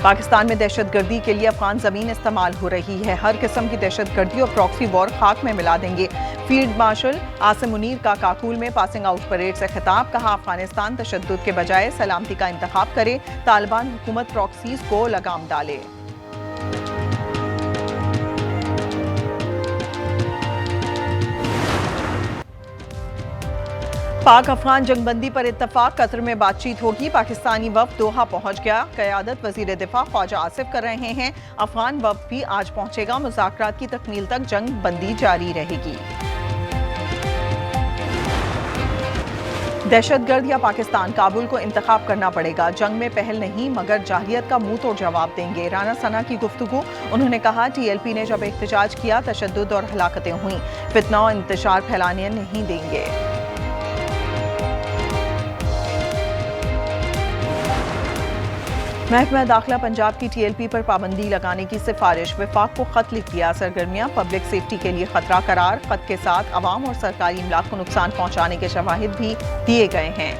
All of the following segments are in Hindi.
पाकिस्तान में दहशतगर्दी के लिए अफगान जमीन इस्तेमाल हो रही है। हर किस्म की दहशतगर्दी और प्रॉक्सी वॉर खाक में मिला देंगे। फील्ड मार्शल आसिम मुनीर का काकुल में पासिंग आउट परेड से खिताब। कहा, अफगानिस्तान तशद्दुद के बजाय सलामती का इंतखाब करे, तालिबान हुकूमत प्रॉक्सीज को लगाम डाले। पाक अफगान जंगबंदी पर इत्तफाक, कतर में बातचीत होगी। पाकिस्तानी वफ्द दोहा पहुंच गया। क़यादत वज़ीर दिफा ख्वाजा आसिफ कर रहे हैं। अफगान वफ्द भी आज पहुंचेगा। मुज़ाकरात की तकमील तक जंग बंदी जारी रहेगी। दहशतगर्द या पाकिस्तान, काबुल को इंतखाब करना पड़ेगा। जंग में पहल नहीं मगर जाहिलियत का मुंह तोड़ जवाब देंगे। राना सना की गुफ्तगू। उन्होंने कहा, TLP ने जब एहतजाज किया तशद्दुद और हलाकतें हुई। फितना और इंतशार फैलाने नहीं देंगे। महकमा दाखिला पंजाब की TLP पर पाबंदी लगाने की सिफारिश। वफाक को खत लिख दिया। सरगर्मियां पब्लिक सेफ्टी के लिए खतरा करार। खत के साथ अवाम और सरकारी इमलाक को नुकसान पहुंचाने के शवाहिद भी दिए गए हैं।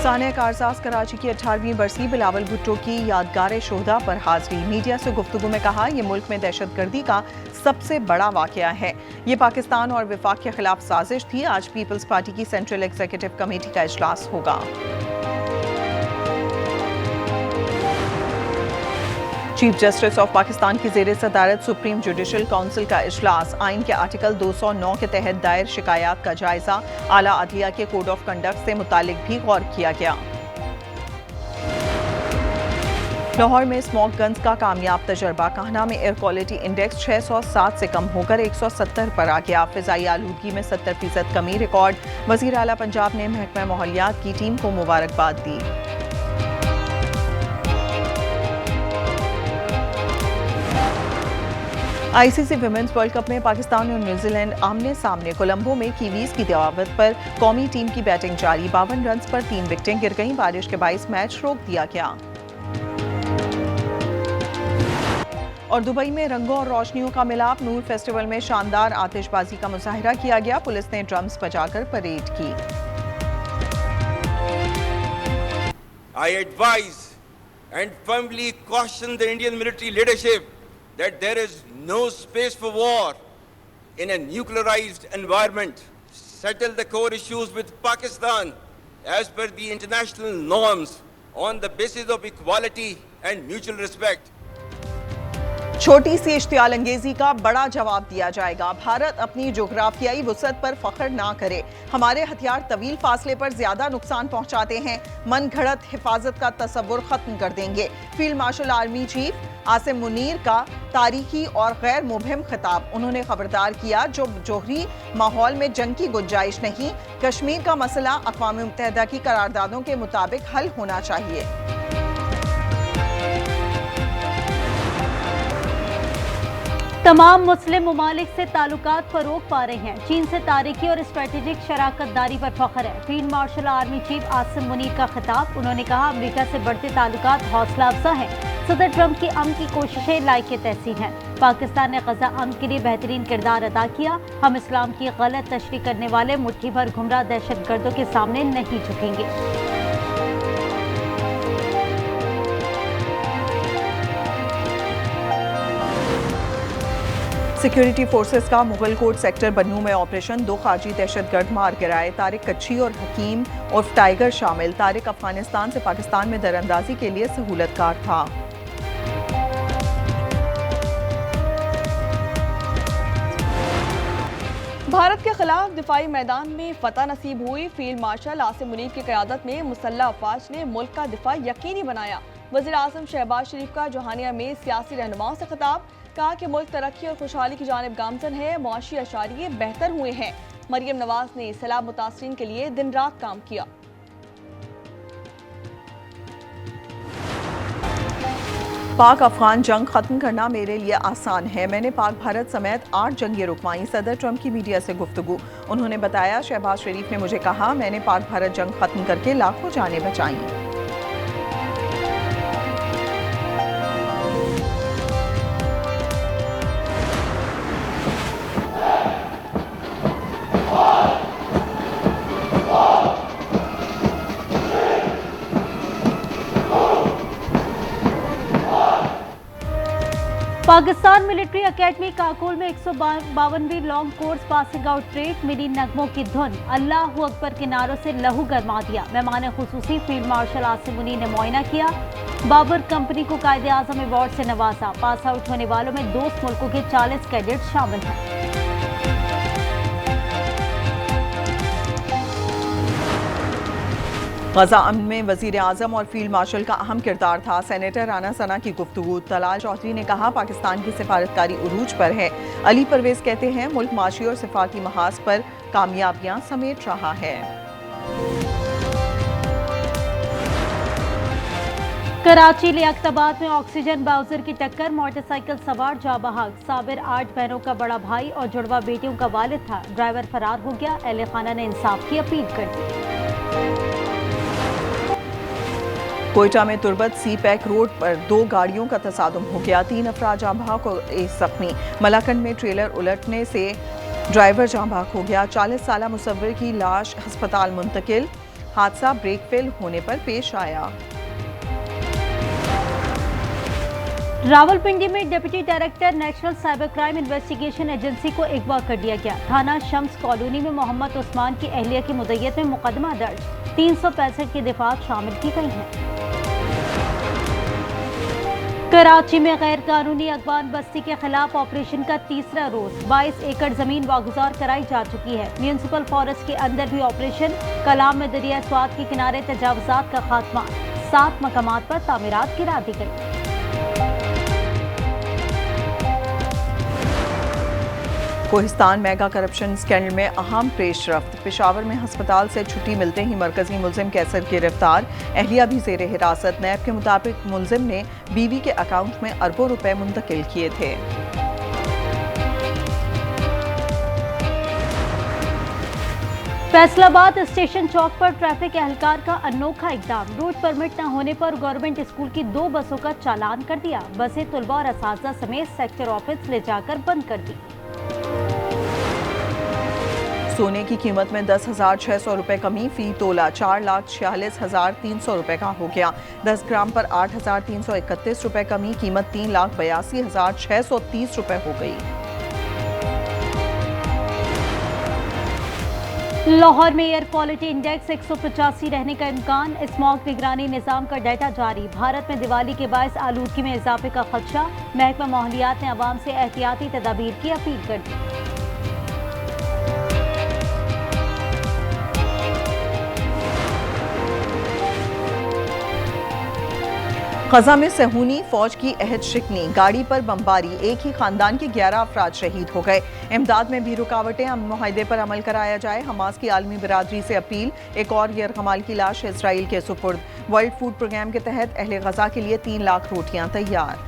सानिया कारसाज कराची की 18वीं बरसी बिलावल भुट्टो की यादगार शोहदा पर हाजिरी। मीडिया से गुफ्तगू में कहा, यह मुल्क में दहशतगर्दी का सबसे बड़ा वाकया है। ये पाकिस्तान और वफाक के खिलाफ साजिश थी। आज पीपल्स पार्टी की सेंट्रल एग्जीक्यूटिव कमेटी का इजलास होगा। चीफ जस्टिस ऑफ पाकिस्तान की जेर सदारत सुप्रीम जुडिशल काउंसिल का इजलास। आइन के आर्टिकल 209 के तहत दायर शिकायत का जायजा। आला अदलिया के कोड ऑफ कंडक्ट से मुतालिक भी गौर किया गया। लाहौर में स्मोक गन्स का कामयाब तजर्बा। कान्हा में एयर क्वालिटी इंडेक्स 607 से कम होकर 170 पर आ गया। फिजाई आलूदगी में 70% कमी रिकॉर्ड। वजीर आला पंजाब ने महकमा माहौलियात की टीम को मुबारकबाद दी। ICC विमेंस वर्ल्ड कप में पाकिस्तान और न्यूजीलैंड आमने सामने। कोलंबो में कीवीज की दावत पर कौमी टीम की बैटिंग जारी। 52 रन पर 3 विकेटें गिर गईं। बारिश के बाइस मैच रोक दिया गया। और दुबई में रंगों और रोशनियों का मिलाप। नूर फेस्टिवल में शानदार आतिशबाजी का मुजाहिरा किया गया। पुलिस ने ड्रम्स बजाकर परेड की। I advise and firmly caution the Indian military leadership that there is no space for war in a nuclearized environment. Settle the core issues with Pakistan as per the international norms on the basis of equality and mutual respect. छोटी सी इश्तियाल अंगेजी का बड़ा जवाब दिया जाएगा। भारत अपनी जोग्राफियाई वुसअत पर फख्र ना करे। हमारे हथियार तवील फासले पर ज्यादा नुकसान पहुंचाते हैं। मन घड़त हिफाजत का तस्वुर खत्म कर देंगे। Field marshal army chief Asim Munir का तारीखी और गैर मुबहिम खिताब। उन्होंने खबरदार किया, जो जोहरी माहौल में जंग की गुंजाइश नहीं। कश्मीर का मसला अक़वाम मुत्तहिदा की करारदादों के मुताबिक हल होना चाहिए। तमाम मुस्लिम ममालिक से ताल्लुकात फरोग पा रहे हैं। चीन से तारीखी और स्ट्रेटेजिक शराकतदारी पर फख्र है। Field marshal army chief Asim Munir का खिताब। उन्होंने कहा, अमेरिका से बढ़ते ताल्लुकात हौसला अफजा हैं। सदर ट्रंप की अमन की कोशिशें लायक तहसीन हैं। पाकिस्तान ने गजा अमन के लिए बेहतरीन किरदार अदा किया। हम इस्लाम की गलत तशरीह करने वाले मुट्ठी भर गुमराह दहशतगर्दों के सामने नहीं झुकेंगे। सिक्योरिटी फोर्सेस का मुगलकोट सेक्टर बन्नू में ऑपरेशन। 2 खारजी दहशतगर्द मार गिराए। तारिक कच्ची और हकीम उर्फ टाइगर शामिल। तारिक अफगानिस्तान से पाकिस्तान में दरअंदाजी के लिए सहूलतकार था। भारत के खिलाफ दिफाई मैदान में फतह नसीब हुई। फील्ड मार्शल आसिम मुनीर की क़यादत में मुसल्लह अफवाज ने मुल्क का दिफा यकीनी बनाया। वज़ीर आज़म शहबाज शरीफ का जोहानिया में सियासी रहनुमाओं से खिताब। कहा कि मुल्क तरक्की और खुशहाली की जानिब गामजन है। मुआशी अशारिये बेहतर हुए हैं। मरियम नवाज ने सैलाब मुतासरीन के लिए दिन रात काम किया। पाक अफगान जंग खत्म करना मेरे लिए आसान है। मैंने पाक भारत समेत 8 जंगें रुकवाई। सदर ट्रंप की मीडिया से गुफ्तगू। उन्होंने बताया, शहबाज शरीफ ने मुझे कहा, मैंने पाक भारत जंग खत्म करके लाखों जानें बचाई। पाकिस्तान मिलिट्री एकेडमी काकोल में 152वीं long course passing out parade मिली नगमों की धुन, अल्लाहू अकबर के नारों से लहू गरमा दिया। मेहमान खुसूसी फील्ड मार्शल आसिम मुनीर ने मुआयना किया। बाबर कंपनी को कायदे आजम अवार्ड से नवाजा। पास आउट होने वालों में दोस्त मुल्कों के 40 कैडेट शामिल हैं। गजा अमन में वजीर आजम और फील्ड मार्शल का अहम किरदार था। सेनेटर राना सना की गुफ्तगू। तलाल चौधरी ने कहा पाकिस्तान की सिफारतकारी उरूज पर है। अली परवेज कहते हैं मुल्क माशी और सिफारती महाज पर कामयाबियां समेट रहा है। कराची लियाकताबाद में ऑक्सीजन बाउजर की टक्कर, मोटरसाइकिल सवार जा बहक। साबिर 8 बहनों का बड़ा भाई और जुड़वा बेटियों का वालिद था। ड्राइवर फरार हो गया। अहले खाना ने इंसाफ की अपील कर दी। कोयटा में तुर्बत सी पैक रोड पर 2 गाड़ियों का तसादुम हो गया। 3 अफराद जाँ बहक और 1 जख्मी। मलाकंड में ट्रेलर उलटने से ड्राइवर जाँ बहक हो गया। 40 साला मुसव्विर की लाश अस्पताल मुंतकिल। हादसा ब्रेक फेल होने पर पेश आया। रावलपिंडी में deputy director national cyber crime investigation agency को अगवा कर दिया गया। थाना शम्स कॉलोनी में मोहम्मद उस्मान की अहलिया की मुद्दत में मुकदमा दर्ज। 365 की दफात शामिल की गई हैं। कराची में गैर कानूनी अगवान बस्ती के खिलाफ ऑपरेशन का तीसरा रोज। 22 एकड़ जमीन वागुजार कराई जा चुकी है। म्यूनिसिपल फॉरेस्ट के अंदर भी ऑपरेशन। कलाम में दरिया स्वात के किनारे तजावुजात का खात्मा। 7 मकामात पर तामीरात गिरा दी गई। कोहिस्तान मेगा करप्शन स्कैंडल में अहम पेशरफ्त। पेशावर में अस्पताल से छुट्टी मिलते ही मरकजी मुलजिम कैसर गिरफ्तार। अहलिया भी जेर हिरासत। नैब के मुताबिक मुलजिम ने बीवी के अकाउंट में अरबों रुपए मुंतकिल किए थे। फैसलाबाद स्टेशन चौक पर ट्रैफिक एहलकार का अनोखा इकदाम। रूट परमिट न होने पर गवर्नमेंट स्कूल की 2 बसों का चालान कर दिया। बसें तुलबा और असातिज़ा समेत सेक्टर ऑफिस ले जाकर बंद कर दी। सोने की कीमत में 10,600 रुपए कमी। फी तोला 4,46,300 रुपए का हो गया। 10 ग्राम पर 8,331 रुपए कमी। कीमत 3,82,630 रुपए हो गई। लाहौर में एयर क्वालिटी इंडेक्स 185 रहने का इम्कान। स्मॉग निगरानी निजाम का डाटा जारी। भारत में दिवाली के बायस आलूदगी में इजाफे का खदशा। महकमा माहौलियात ने अवाम से एहतियाती तदाबीर की अपील कर दी। गजा में सहूनी फौज की अहद शिकनी। गाड़ी पर बमबारी। एक ही खानदान के 11 अफराद शहीद हो गए। इमदाद में भी रुकावटें। अमन मुआहदे पर अमल कराया जाए। हमास की आलमी बिरादरी से अपील। एक और यरगमाल की लाश इसराइल के सुपुर्द। वर्ल्ड फूड प्रोग्राम के तहत अहले गजा के लिए 3 लाख रोटियां तैयार।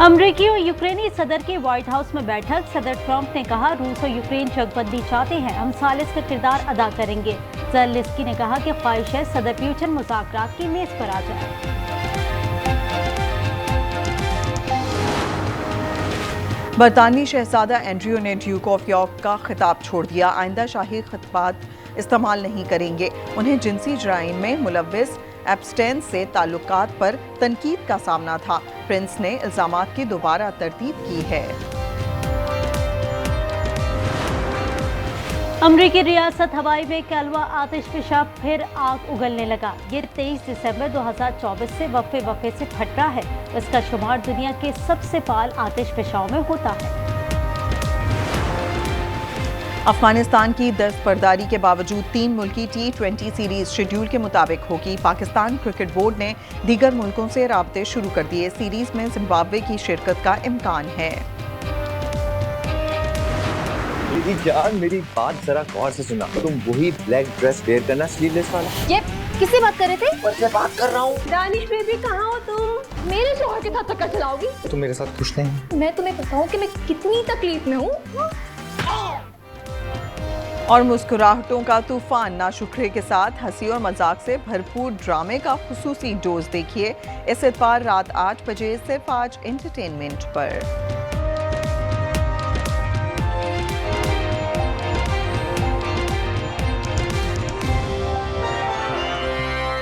अमरीकी और यूक्रेनी सदर की व्हाइट हाउस में बैठक। सदर ट्रंप ने कहा रूस और यूक्रेन जंगबंदी चाहते हैं, हम सालिस का किरदार अदा करेंगे। ज़ेलेंस्की ने कहा कि ख्वाहिश है सदर पुतिन मुज़ाकरात की मेज पर आ जाए। बरतानवी शहजादा एंड्रयू ने ड्यूक ऑफ यॉर्क का खिताब छोड़ दिया। आइंदा शाही खिताबात इस्तेमाल नहीं करेंगे। उन्हें जिनसी जराइम में मुलव्विस एप्स्टेन से ताल्लुकात पर तनकीद का सामना था। प्रिंस ने इल्जामात की दोबारा तरतीब की है। अमरीकी रियासत हवाई में कैलवा आतिशफशा फिर आग उगलने लगा। ये 23 दिसंबर 2024 से वक्फे से फट रहा है। इसका शुमार दुनिया के सबसे फाल आतिशफशाओं में होता है। अफगानिस्तान की दस्तबरदारी के बावजूद 3 मुल्की T20 सीरीज शेड्यूल के मुताबिक होगी। पाकिस्तान क्रिकेट बोर्ड ने दीगर मुल्कों से राब्ते शुरू कर दिए। सीरीज में जिम्बाब्वे की शिरकत का इम्कान है। मेरी जान, मेरी बात जरा गौर से सुना। तुम वही ब्लैक ड्रेस वेयर करना, स्लीवलेस वाला। ये किससे बात कर रहे थे? मुझसे बात कर रहा हूँ। दानिश बेबी कहाँ हो तुम? मेरे शौहर के साथ टक्कर चलाओगी? तुम मेरे साथ खुश नहीं? मैं तुम्हें बताऊँ कि मैं कितनी तकलीफ में हूँ। और मुस्कुराहटों का तूफान। नाशुक्रे के साथ हंसी और मजाक से भरपूर ड्रामे का खुसूसी डोज देखिए इस इतवार रात 8 बजे सिर्फ आज एंटरटेनमेंट पर।